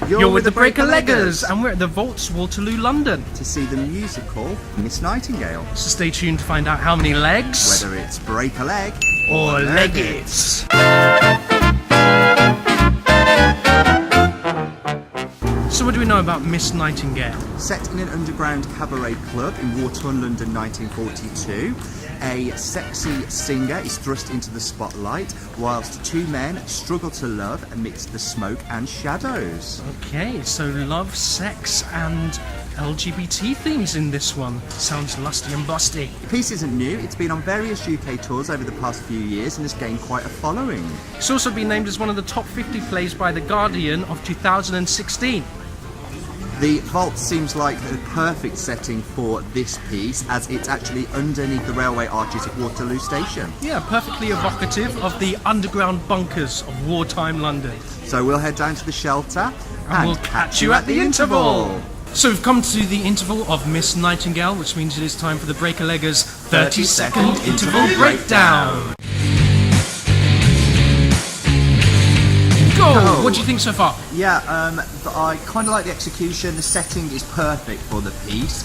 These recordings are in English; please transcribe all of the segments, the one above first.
You're with the Breaker-Leggers, and we're at the Vaults, Waterloo, London, to see the musical Miss Nightingale. So stay tuned to find out how many legs, Whether it's break a leg or leg it. So what do we know about Miss Nightingale? Set in an underground cabaret club in Waterloo, London, 1942, a sexy singer is thrust into the spotlight whilst two men struggle to love amidst the smoke and shadows. Okay, so love, sex and LGBT themes in this one. Sounds lusty and busty. The piece isn't new, it's been on various UK tours over the past few years and has gained quite a following. It's also been named as one of the top 50 plays by The Guardian of 2016. The vault seems like the perfect setting for this piece, as it's actually underneath the railway arches at Waterloo Station. Yeah, perfectly evocative of the underground bunkers of wartime London. So we'll head down to the shelter and we'll catch you at the interval. So we've come to the interval of Miss Nightingale, which means it is time for the Breaker-Leggers 30-second interval breakdown. Go! What do you think so far? Yeah, I kind of like the execution. The setting is perfect for the piece.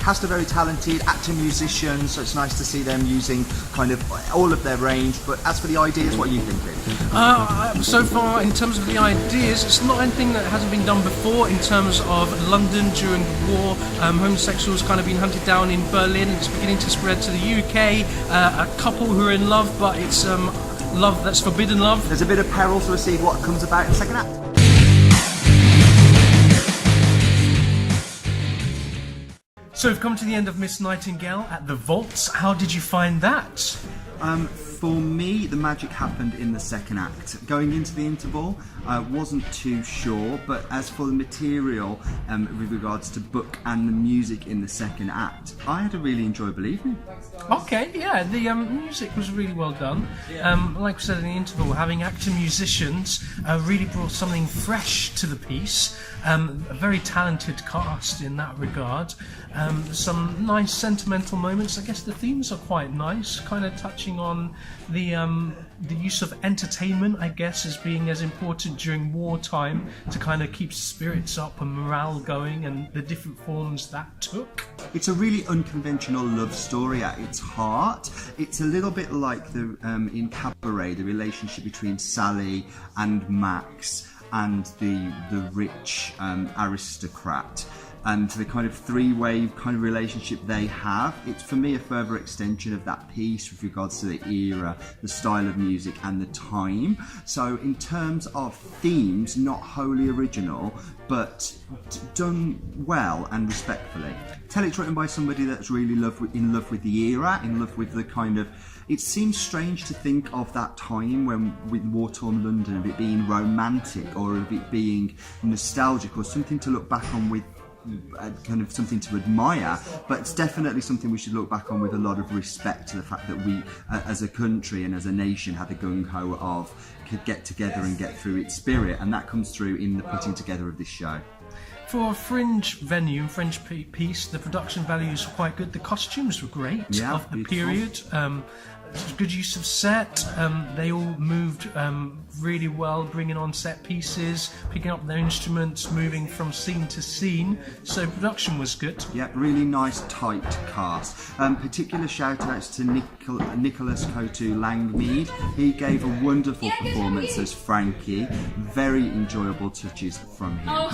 Cast are very talented, actor, musicians, so it's nice to see them using kind of all of their range. But as for the ideas, what are you thinking? So far, in terms of the ideas, it's not anything that hasn't been done before in terms of London during the war. Homosexuals kind of been hunted down in Berlin. It's beginning to spread to the UK. A couple who are in love, but it's love that's forbidden love. There's a bit of peril, so we'll see what comes about in the second act. So we've come to the end of Miss Nightingale at the Vaults. How did you find that? For me, the magic happened in the second act. Going into the interval, I wasn't too sure, but as for the material with regards to book and the music in the second act, I had a really enjoyable evening. Okay, yeah, the music was really well done. Like we said in the interval, having actor musicians really brought something fresh to the piece. A very talented cast in that regard. Some nice sentimental moments. I guess the themes are quite nice, kind of touching on the use of entertainment, I guess, as being as important during wartime to kind of keep spirits up and morale going, and the different forms that took. It's a really unconventional love story at its heart. It's a little bit like the in Cabaret, the relationship between Sally and Max and the rich aristocrat, and the kind of three-way kind of relationship they have. It's, for me, a further extension of that piece with regards to the era, the style of music and the time. So in terms of themes, not wholly original, but done well and respectfully. Tell it's written by somebody that's really in love with the era, in love with the kind of... It seems strange to think of that time when, with war-torn London, of it being romantic or of it being nostalgic or something to look back on with kind of something to admire, but it's definitely something we should look back on with a lot of respect to the fact that we as a country and as a nation had the gung-ho of could get together and get through its spirit, and that comes through in the putting together of this show. For a fringe venue and fringe piece, the production values were quite good. The costumes were great of the period. Good use of set. They all moved really well, bringing on set pieces, picking up their instruments, moving from scene to scene. So production was good. Yeah, really nice, tight cast. Particular shout outs to Nicholas Coutu-Langmead. He gave a wonderful performance as Frankie. Very enjoyable touches from him.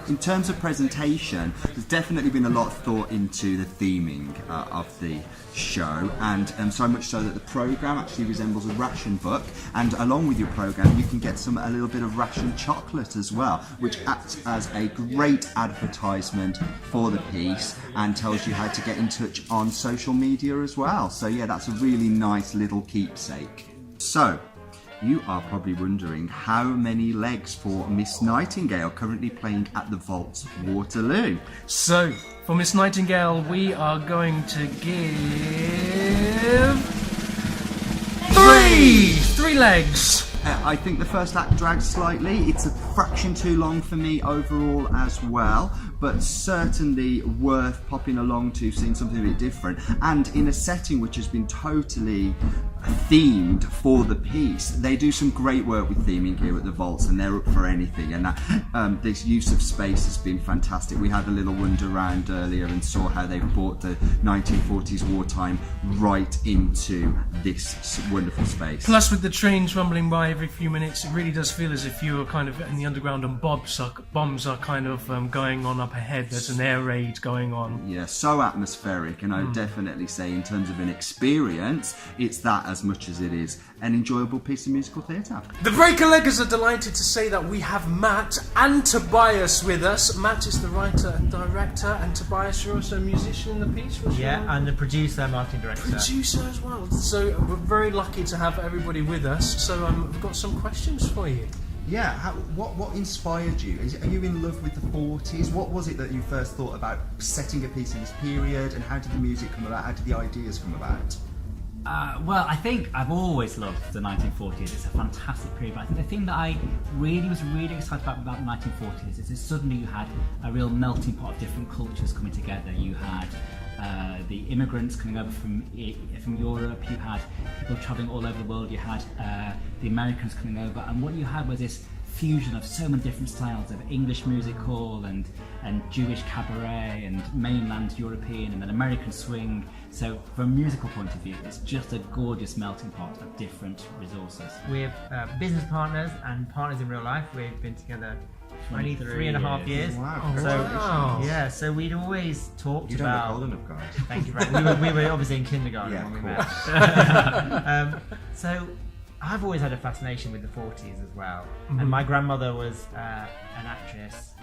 In terms of presentation, there's definitely been a lot of thought into the theming of the show, and so much so that the programme actually resembles a ration book, and along with your programme you can get a little bit of ration chocolate as well, which acts as a great advertisement for the piece and tells you how to get in touch on social media as well. So yeah, that's a really nice little keepsake. So, you are probably wondering how many legs for Miss Nightingale, currently playing at the Vaults, Waterloo. So, for Miss Nightingale, we are going to give... 3 legs! I think the first act drags slightly. It's a fraction too long for me overall as well, but certainly worth popping along to, seeing something a bit different, and in a setting which has been totally themed for the piece. They do some great work with theming here at the Vaults, and they're up for anything. And that this use of space has been fantastic. We had a little wander around earlier and saw how they've brought the 1940s wartime right into this wonderful space. Plus, with the trains rumbling by every few minutes, it really does feel as if you were kind of in the underground and bombs are kind of going on up ahead. There's an air raid going on. Yeah, so atmospheric, and I would definitely say in terms of an experience, it's that as much as it is an enjoyable piece of musical theatre. The Breaker-Leggers are delighted to say that we have Matt and Tobias with us. Matt is the writer and director, and Tobias, you're also a musician in the piece. And the producer, marketing director. Producer as well. So we're very lucky to have everybody with us. So we've got some questions for you. Yeah, what inspired you? Are you in love with the 40s? What was it that you first thought about setting a piece in this period, and how did the music come about? How did the ideas come about? Well, I think I've always loved the 1940s. It's a fantastic period. But I think the thing that I was really excited about the 1940s is that suddenly you had a real melting pot of different cultures coming together. You had the immigrants coming over from Europe. You had people travelling all over the world. You had the Americans coming over, and what you had was this fusion of so many different styles of English music hall and Jewish cabaret and mainland European and then American swing. So from a musical point of view, it's just a gorgeous melting pot of different resources. We're business partners and partners in real life. We've been together 23 and a half years. Wow. So we'd always talked You don't about... look old enough, guys. Thank you very much. We were obviously in kindergarten when we met. So I've always had a fascination with the 40s as well. And my grandmother was an actress.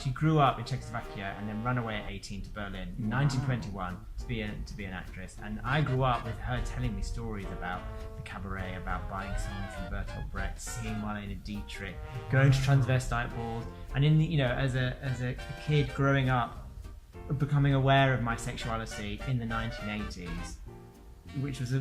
She grew up in Czechoslovakia and then ran away at 18 to Berlin in 1921 to be an actress. And I grew up with her telling me stories about the cabaret, about buying songs from Bertolt Brecht, singing Marlene Dietrich, going to transvestite balls, and as a kid growing up, becoming aware of my sexuality in the 1980s. Which was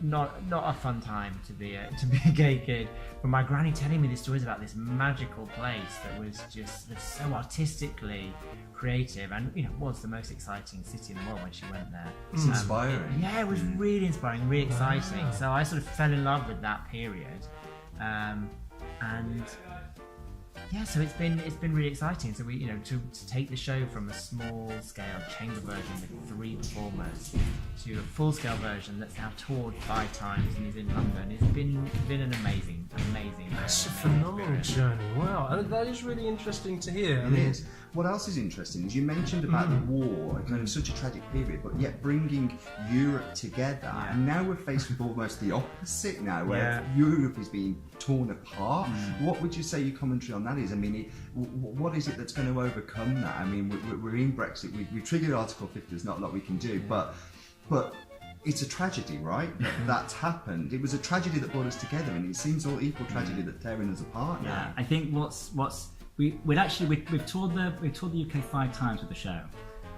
not a fun time to be a gay kid, but my granny telling me these stories about this magical place that was just so artistically creative, and was the most exciting city in the world when she went there. It's inspiring. Yeah, it was really inspiring, really exciting. So I sort of fell in love with that period, and yeah, so it's been really exciting. So we, to take the show from a small scale chamber version with 3 performers to a full scale version that's now toured 5 times and is in London. It's been an amazing. It's a phenomenal journey. Wow, that is really interesting to hear. It is. What else is interesting is you mentioned about the war, kind of such a tragic period, but yet bringing Europe together. Yeah. And now we're faced with almost the opposite now, where Europe is being torn apart. What would you say your commentary on that is? I mean, what is it that's going to overcome that? I mean, we're in Brexit. We triggered Article 50. There's not a lot we can do, but it's a tragedy, right? That's happened. It was a tragedy that brought us together, and it seems all equal tragedy that's tearing us apart now. Yeah, I think we've toured the UK 5 times with the show,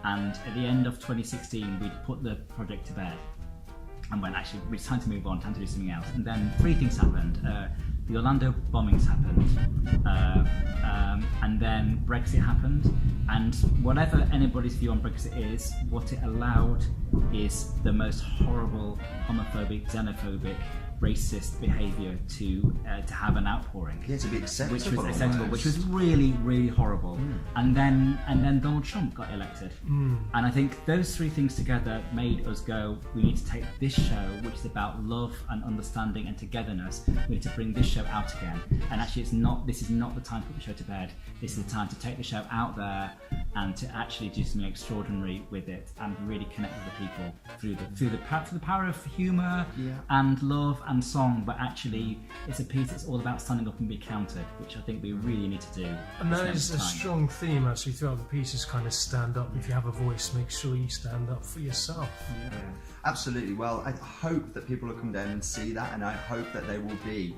and at the end of 2016 we'd put the project to bed and went, actually it's time to move on, time to do something else. And then 3 things happened. The Orlando bombings happened, and then Brexit happened, and whatever anybody's view on Brexit is, what it allowed is the most horrible homophobic, xenophobic, racist behaviour to have an outpouring. Yeah, to be acceptable. Which was really, really horrible. And then Donald Trump got elected. And I think those 3 things together made us go, we need to take this show, which is about love and understanding and togetherness, we need to bring this show out again. And actually this is not the time to put the show to bed. This is the time to take the show out there and to actually do something extraordinary with it and really connect with the people through the power of humour and love and song. But actually it's a piece that's all about standing up and be counted, which I think we really need to do. And that is a strong theme actually throughout the piece, is kind of stand up. If you have a voice, make sure you stand up for yourself. Yeah. Absolutely. Well, I hope that people will come down and see that, and I hope that they will be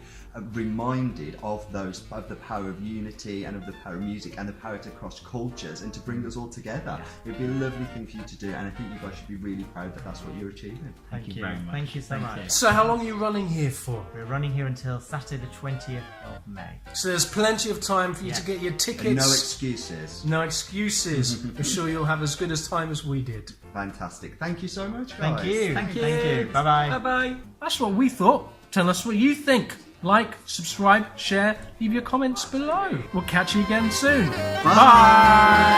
reminded of the power of unity and of the power of music and the power to cross cultures and to bring us all together. It would be a lovely thing for you to do, and I think you guys should be really proud that that's what you're achieving. Thank you very much. Thank you so much. So how long are you running here for? We're running here until Saturday the 20th of May. So there's plenty of time for you to get your tickets. And no excuses. No excuses. I'm sure you'll have as good a time as we did. Fantastic. Thank you so much, guys. Thank you. Thank you. Thank you. Bye-bye. Bye-bye. That's what we thought. Tell us what you think. Like, subscribe, share, leave your comments below. We'll catch you again soon. Bye.